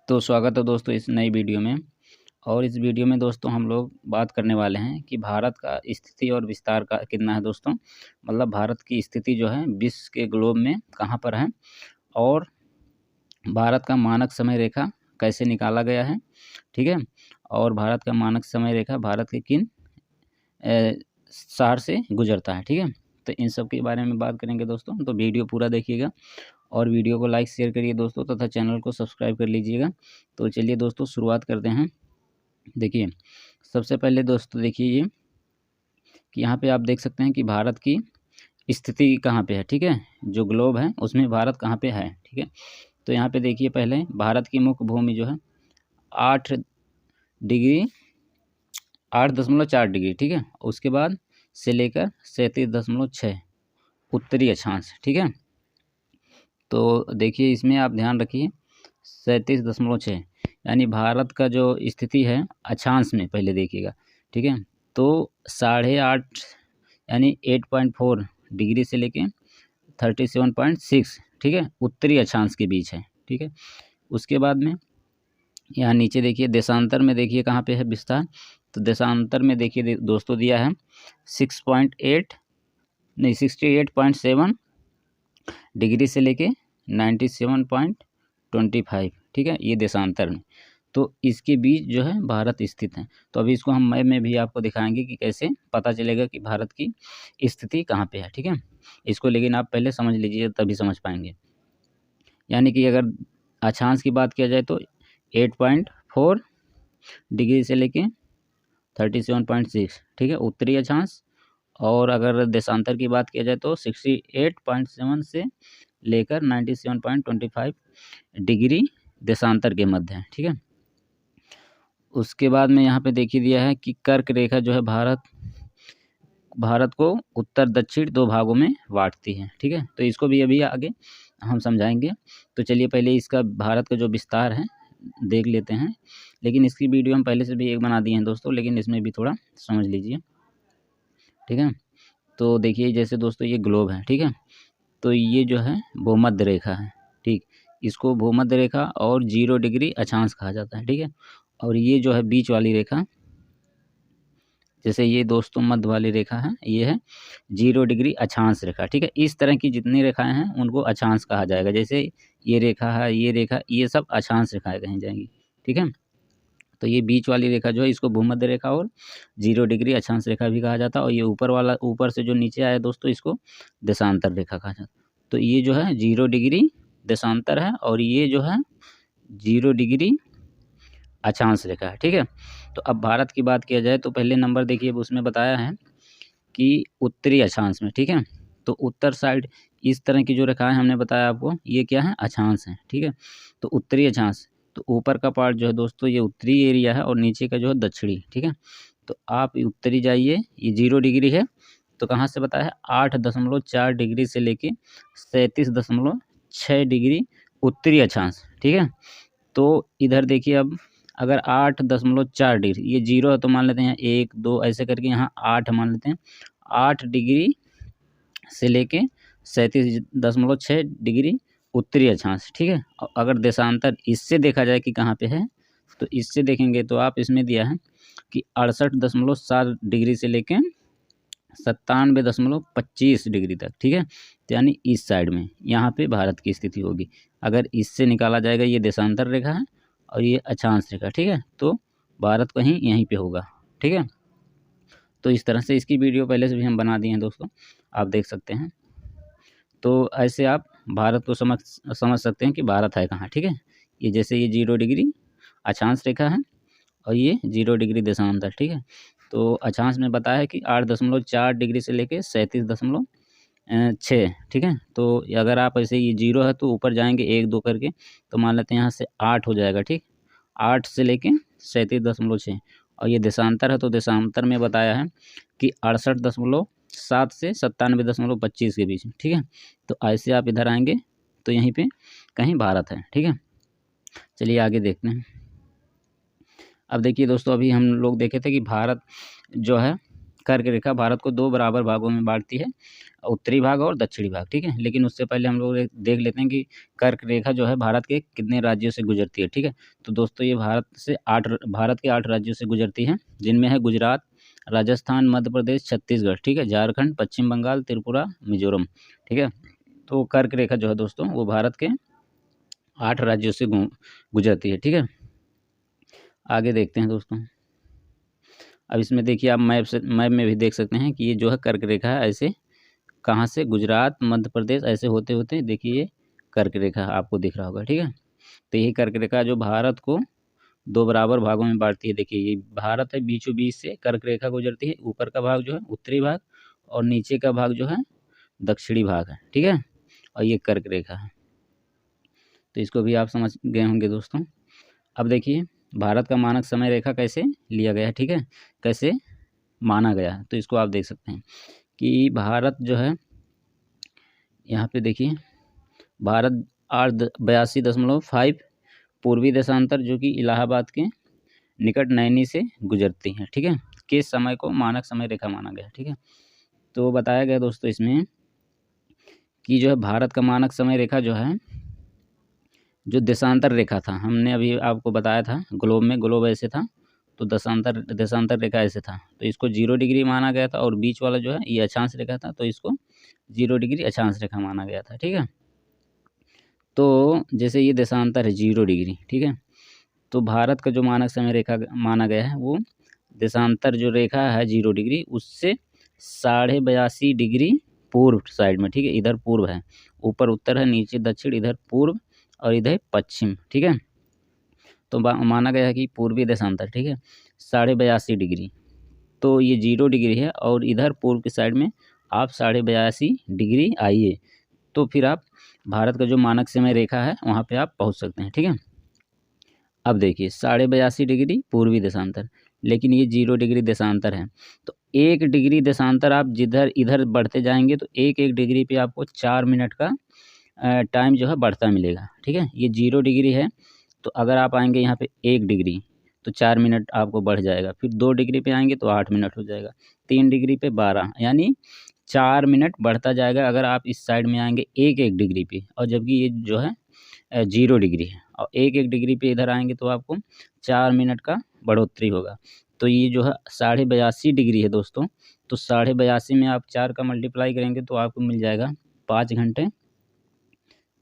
तो स्वागत है दोस्तों इस नई वीडियो में। और इस वीडियो में दोस्तों हम लोग बात करने वाले हैं कि भारत का स्थिति और विस्तार का कितना है दोस्तों। मतलब भारत की स्थिति जो है विश्व के ग्लोब में कहाँ पर है, और भारत का मानक समय रेखा कैसे निकाला गया है, ठीक है। और भारत का मानक समय रेखा भारत के किन शहर से गुजरता है, ठीक है। तो इन सब के बारे में बात करेंगे दोस्तों, तो वीडियो पूरा देखिएगा और वीडियो को लाइक शेयर करिए दोस्तों, तथा चैनल को सब्सक्राइब कर लीजिएगा। तो चलिए दोस्तों शुरुआत करते हैं। देखिए सबसे पहले दोस्तों देखिए ये कि यहाँ पे आप देख सकते हैं कि भारत की स्थिति कहाँ पे है, ठीक है। जो ग्लोब है उसमें भारत कहाँ पे है, ठीक है। तो यहाँ पे देखिए पहले भारत की मुख्य भूमि जो है 8.4 डिग्री, ठीक है। उसके बाद से लेकर 37.6 उत्तरी अक्षांश, ठीक है। तो देखिए इसमें आप ध्यान रखिए 37.6 यानी भारत का जो स्थिति है अक्षांश में पहले देखिएगा, ठीक है। तो 8.5 यानी 8.4 डिग्री से लेके 37.6, ठीक है, उत्तरी अक्षांश के बीच है, ठीक है। उसके बाद में यहाँ नीचे देखिए देशांतर में देखिए कहाँ पे है विस्तार। तो देशांतर में देखिए दोस्तों दिया है 68.7 डिग्री से लेके 97.25, ठीक है, ये देशांतर में। तो इसके बीच जो है भारत स्थित है। तो अभी इसको हम मैप में भी आपको दिखाएंगे कि कैसे पता चलेगा कि भारत की स्थिति कहाँ पे है, ठीक है। इसको लेकिन आप पहले समझ लीजिए तभी समझ पाएंगे। यानी कि अगर अक्षांश की बात किया जाए तो 8.4 डिग्री से लेके 37.6, ठीक है, उत्तरी अक्षांश। और अगर देशांतर की बात किया जाए तो 68.7 से लेकर 97.25 डिग्री देशांतर के मध्य है, ठीक है। उसके बाद में यहाँ पे देखिए दिया है कि कर्क रेखा जो है भारत को उत्तर दक्षिण दो भागों में बांटती है, ठीक है। तो इसको भी अभी आगे हम समझाएंगे। तो चलिए पहले इसका भारत का जो विस्तार है देख लेते हैं। लेकिन इसकी वीडियो हम पहले से भी एक बना दिए हैं दोस्तों, लेकिन इसमें भी थोड़ा समझ लीजिए, ठीक है। तो देखिए जैसे दोस्तों ये ग्लोब है, ठीक है। तो ये जो है भूमध्य रेखा है, ठीक। इसको भूमध्य रेखा और 0 डिग्री अक्षांश कहा जाता है, ठीक है। और ये जो है बीच वाली रेखा, जैसे ये दोस्तों मध्य वाली रेखा है, ये है 0 डिग्री अक्षांश रेखा, ठीक है। इस तरह की जितनी रेखाएं हैं उनको अक्षांश कहा जाएगा। जैसे ये रेखा है, ये रेखा, ये सब अक्षांश रेखाएं कही जाएंगी, ठीक है। तो ये बीच वाली रेखा जो है इसको भूमध्य रेखा और 0 डिग्री अक्षांश रेखा भी कहा जाता है। और ये ऊपर वाला, ऊपर से जो नीचे आया दोस्तों, इसको देशांतर रेखा कहा जाता है। तो ये जो है 0 डिग्री देशांतर है और ये जो है 0 डिग्री अक्षांश रेखा है, ठीक है। तो अब भारत की बात किया जाए तो पहले नंबर देखिए उसमें बताया है कि उत्तरी अक्षांश में, ठीक है। तो उत्तर साइड इस तरह की जो रेखाएं हमने बताया आपको, ये क्या है, अक्षांश है, ठीक है। तो उत्तरी अक्षांश, तो ऊपर का पार्ट जो है दोस्तों ये उत्तरी एरिया है और नीचे का जो है दक्षिणी, ठीक है। तो आप उत्तरी जाइए, ये 0 डिग्री है, तो कहाँ से बताया है 8.4 डिग्री से लेके 37.6 डिग्री उत्तरी अक्षांश, ठीक है। तो इधर देखिए अब अगर 8.4 डिग्री, ये 0 है तो मान लेते हैं 1 2 ऐसे करके यहाँ 8 मान लेते हैं। 8 डिग्री से लेके 37.6 डिग्री उत्तरी अक्षांश, ठीक है। अगर देशांतर इससे देखा जाए कि कहाँ पे है, तो इससे देखेंगे तो आप इसमें दिया है कि 68.7 डिग्री से लेके 97.25 डिग्री तक, ठीक है। तो यानी इस साइड में यहाँ पे भारत की स्थिति होगी। अगर इससे निकाला जाएगा, ये देशांतर रेखा है और ये अक्षांश रेखा, ठीक है। तो भारत कहीं यहीं पे होगा, ठीक है। तो इस तरह से इसकी वीडियो पहले से भी हम बना दिए हैं दोस्तों, आप देख सकते हैं। तो ऐसे आप भारत को समझ सकते हैं कि भारत है कहाँ, ठीक है। ये जैसे ये 0 डिग्री अक्षांश रेखा है और ये 0 डिग्री देशांतर, ठीक है। तो अक्षांश में बताया है कि 8.4 डिग्री से लेके 37.6, ठीक है। तो अगर आप ऐसे ये 0 है तो ऊपर जाएंगे 1 2 करके, तो मान लेते हैं यहाँ से 8 हो जाएगा, ठीक। 8 से लेके 37.6, और ये देशांतर है तो देशांतर में बताया है कि 68.7 से 97.25 के बीच में, ठीक है। तो ऐसे आप इधर आएंगे तो यहीं पे कहीं भारत है, ठीक है। चलिए आगे देखते हैं। अब देखिए दोस्तों, अभी हम लोग देखे थे कि भारत जो है कर्क रेखा भारत को 2 बराबर भागों में बांटती है, उत्तरी भाग और दक्षिणी भाग, ठीक है। लेकिन उससे पहले हम लोग देख लेते हैं कि कर्क रेखा जो है भारत के कितने राज्यों से गुजरती है, ठीक है। तो दोस्तों ये भारत के 8 राज्यों से गुजरती है, जिनमें है गुजरात, राजस्थान, मध्य प्रदेश, छत्तीसगढ़, ठीक है, झारखंड, पश्चिम बंगाल, त्रिपुरा, मिजोरम, ठीक है। तो कर्क रेखा जो है दोस्तों वो भारत के 8 राज्यों से गुजरती है, ठीक है। आगे देखते हैं दोस्तों। अब इसमें देखिए आप मैप में भी देख सकते हैं कि ये जो है कर्क रेखा है, ऐसे कहाँ से गुजरात, मध्य प्रदेश ऐसे होते होते देखिए ये कर्क रेखा आपको दिख रहा होगा, ठीक है। तो यही कर्क रेखा जो भारत को 2 बराबर भागों में बांटती है। देखिए ये भारत है, बीचों बीच से कर्क रेखा गुजरती है, ऊपर का भाग जो है उत्तरी भाग और नीचे का भाग जो है दक्षिणी भाग है, ठीक है। और ये कर्क रेखा है, तो इसको भी आप समझ गए होंगे दोस्तों। अब देखिए भारत का मानक समय रेखा कैसे लिया गया है, ठीक है, कैसे माना गया है, तो इसको आप देख सकते हैं कि भारत जो है यहाँ पे देखिए भारत 82.5 पूर्वी देशांतर जो कि इलाहाबाद के निकट नैनी से गुजरती है, ठीक है, के समय को मानक समय रेखा माना गया, ठीक है। तो बताया गया दोस्तों इसमें कि जो है भारत का मानक समय रेखा जो है, जो देशांतर रेखा था, हमने अभी आपको बताया था ग्लोब ऐसे था, तो देशांतर रेखा ऐसे था, तो इसको 0 डिग्री माना गया था, और बीच वाला जो है ये अक्षांश रेखा था, तो इसको 0 डिग्री अक्षांश रेखा माना गया था, ठीक है। तो जैसे ये देशांतर है 0 डिग्री, ठीक है, तो भारत का जो मानक समय रेखा माना गया है वो देशांतर जो रेखा है 0 डिग्री उससे 82.5 डिग्री पूर्व साइड में, ठीक है, इधर पूर्व है, ऊपर उत्तर है, नीचे दक्षिण, इधर पूर्व और इधर पश्चिम, ठीक है। तो माना गया है कि पूर्वी देशांतर, ठीक है, 82.5 डिग्री, तो ये 0 डिग्री है, और इधर पूर्व की साइड में आप 82.5 डिग्री आइए, तो फिर आप भारत का जो मानक समय रेखा है वहाँ पे आप पहुँच सकते हैं, ठीक है। अब देखिए 82.5 डिग्री पूर्वी देशांतर, लेकिन ये 0 डिग्री देशांतर है, तो 1 डिग्री देशांतर आप जिधर इधर बढ़ते जाएंगे तो एक डिग्री पे आपको 4 मिनट का टाइम जो है बढ़ता मिलेगा, ठीक है। ये 0 डिग्री है, तो अगर आप आएंगे यहाँ पे 1 डिग्री तो 4 मिनट आपको बढ़ जाएगा, फिर 2 डिग्री पे आएंगे तो 8 मिनट हो जाएगा, 3 डिग्री पे 12, यानी 4 मिनट बढ़ता जाएगा अगर आप इस साइड में आएंगे एक डिग्री पे, और जबकि ये जो है 0 डिग्री है, और एक डिग्री पे इधर आएंगे तो आपको 4 मिनट का बढ़ोतरी होगा। तो ये जो है 82.5 डिग्री है दोस्तों, तो 82.5 में आप 4 का मल्टीप्लाई करेंगे तो आपको मिल जाएगा 5 घंटे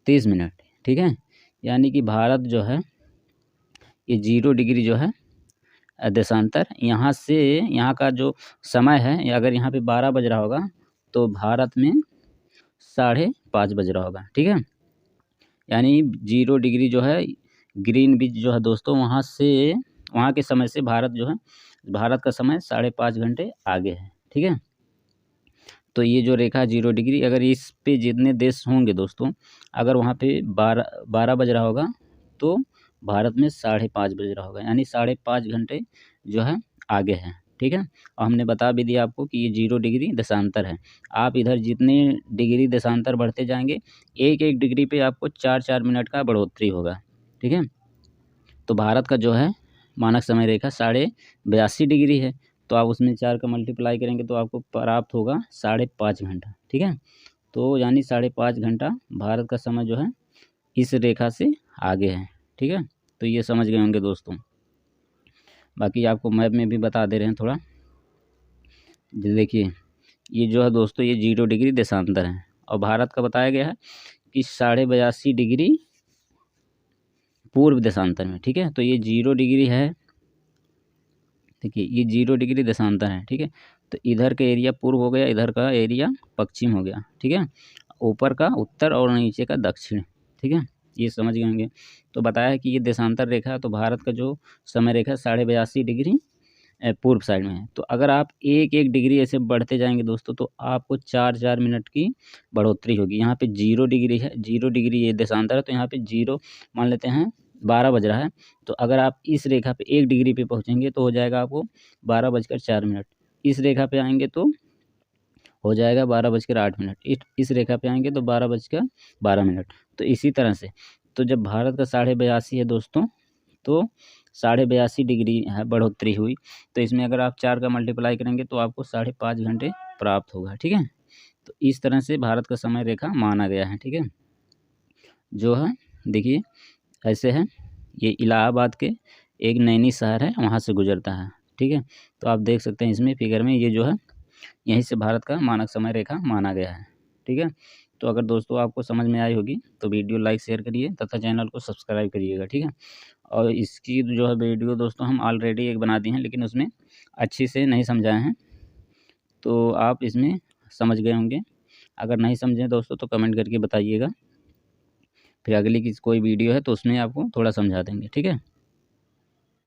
30 मिनट, ठीक है। यानी कि भारत जो है ये 0 डिग्री जो है देशांतर, यहाँ से यहाँ का जो समय है, अगर यहाँ पे 12 बज रहा होगा तो भारत में 5:30 बज रहा होगा, ठीक है। यानी 0 डिग्री जो है ग्रीनविच जो है दोस्तों, वहाँ के समय से भारत का समय 5:30 घंटे आगे है, ठीक है। तो ये जो रेखा 0 डिग्री, अगर इस पे जितने देश होंगे दोस्तों, अगर वहाँ पे 12 बज रहा होगा तो भारत में 5:30 बज रहा होगा, यानी 5:30 घंटे जो है आगे है, ठीक है। और हमने बता भी दिया आपको कि ये 0 डिग्री देशांतर है, आप इधर जितने डिग्री देशांतर बढ़ते जाएंगे एक डिग्री पे आपको 4 मिनट का बढ़ोतरी होगा, ठीक है। तो भारत का जो है मानक समय रेखा 82.5 डिग्री है, तो आप उसमें 4 का मल्टीप्लाई करेंगे तो आपको प्राप्त होगा 5:30 घंटा, ठीक है। तो यानी 5:30 घंटा भारत का समय जो है इस रेखा से आगे है, ठीक है। तो ये समझ गए होंगे दोस्तों। बाकी आपको मैप में भी बता दे रहे हैं थोड़ा। देखिए ये जो है दोस्तों ये 0 डिग्री देशांतर है, और भारत का बताया गया है कि 82.5 डिग्री पूर्व देशांतर में, ठीक है। तो ये 0 डिग्री है, देखिए ये 0 डिग्री देशांतर है, ठीक है। तो इधर का एरिया पूर्व हो गया, इधर का एरिया पश्चिम हो गया, ठीक है, ऊपर का उत्तर और नीचे का दक्षिण, ठीक है। ये समझ गए होंगे। तो बताया है कि ये देशांतर रेखा है, तो भारत का जो समय रेखा 82.5 डिग्री पूर्व साइड में है। तो अगर आप एक डिग्री ऐसे बढ़ते जाएंगे दोस्तों तो आपको 4 मिनट की बढ़ोतरी होगी। यहाँ पे 0 डिग्री है, 0 डिग्री ये देशांतर है, तो यहाँ पे 0 मान लेते हैं 12 बज रहा है, तो अगर आप इस रेखा पे 1 डिग्री पे पहुँचेंगे तो हो जाएगा आपको 12:04। इस रेखा पे आएंगे तो हो जाएगा 12:08। इस रेखा पे आएंगे तो 12:12। तो इसी तरह से तो जब भारत का 82.5 है दोस्तों, तो 82.5 डिग्री है बढ़ोतरी हुई। तो इसमें अगर आप 4 का मल्टीप्लाई करेंगे तो आपको 5.5 घंटे प्राप्त होगा, ठीक है। तो इस तरह से भारत का समय रेखा माना गया है, ठीक है। जो है देखिए ऐसे है, ये इलाहाबाद के एक नैनी शहर है, वहाँ से गुजरता है, ठीक है। तो आप देख सकते हैं इसमें फिगर में, ये जो है यहीं से भारत का मानक समय रेखा माना गया है, ठीक है। तो अगर दोस्तों आपको समझ में आई होगी तो वीडियो लाइक शेयर करिए तथा चैनल को सब्सक्राइब करिएगा, ठीक है। और इसकी जो है वीडियो दोस्तों हम ऑलरेडी एक बना दिए हैं, लेकिन उसमें अच्छी से नहीं समझाए हैं, तो आप इसमें समझ गए होंगे। अगर नहीं समझें दोस्तों तो कमेंट करके बताइएगा, फिर अगली की कोई वीडियो है तो उसमें आपको थोड़ा समझा देंगे, ठीक है।